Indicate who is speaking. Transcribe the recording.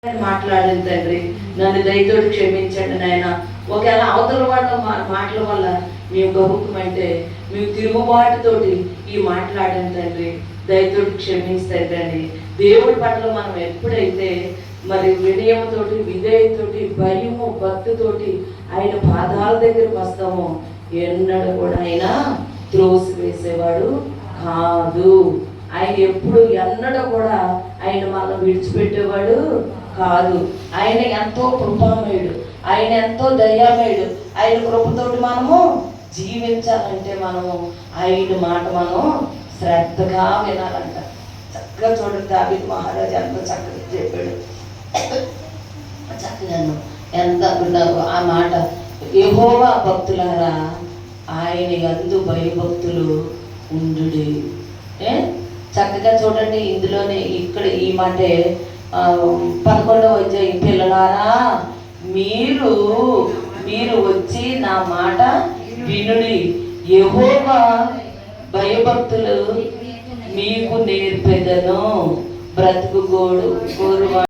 Speaker 1: మాట్లాడింది తండ్రి, నన్ను దయతోటి క్షమించండి నాయన. ఒకవేళ అవతల వాళ్ళ మాటల వల్ల మేము గబుక్కుమంటే మేము తిరుగుబాటుతోటి ఈ మాట్లాడిన తండ్రి, దయతోటి క్షమించండి. దేవుడి పట్ల మనం ఎప్పుడైతే మరి వినయంతోటి, విధేయతోటి, భయము, భక్తితోటి ఆయన పాదాల దగ్గరకు వస్తామో ఎన్నడూ కూడా ఆయన త్రోసి వేసేవాడు కాదు. ఆయన ఎప్పుడు ఎన్నడూ కూడా ఆయన మనం విడిచిపెట్టేవాడు కాదు. ఆయన ఎంతో కృపామయుడు, ఆయన ఎంతో దయామయుడు. ఆయన కృపతోటి మనము జీవించాలంటే మనము ఆయన మాట మనం శ్రద్ధగా వినాలంట. చక్కగా చూడండి, దావీదు మహారాజు ఎంత చక్కగా చెప్పాడు. చక్కగాను ఎంత ఆ మాట, యెహోవా భక్తులారా ఆయన యందు భయభక్తులు ఉండుడి. చక్కగా చూడండి, ఇందులోనే ఇక్కడ ఈ మాటే 11వ అధ్యాయం, పిల్లలారా మీరు వచ్చి నా మాట వినుడి, యెహోవా భయభక్తులు మీకు నేర్పెదను, బ్రతుకు కోరు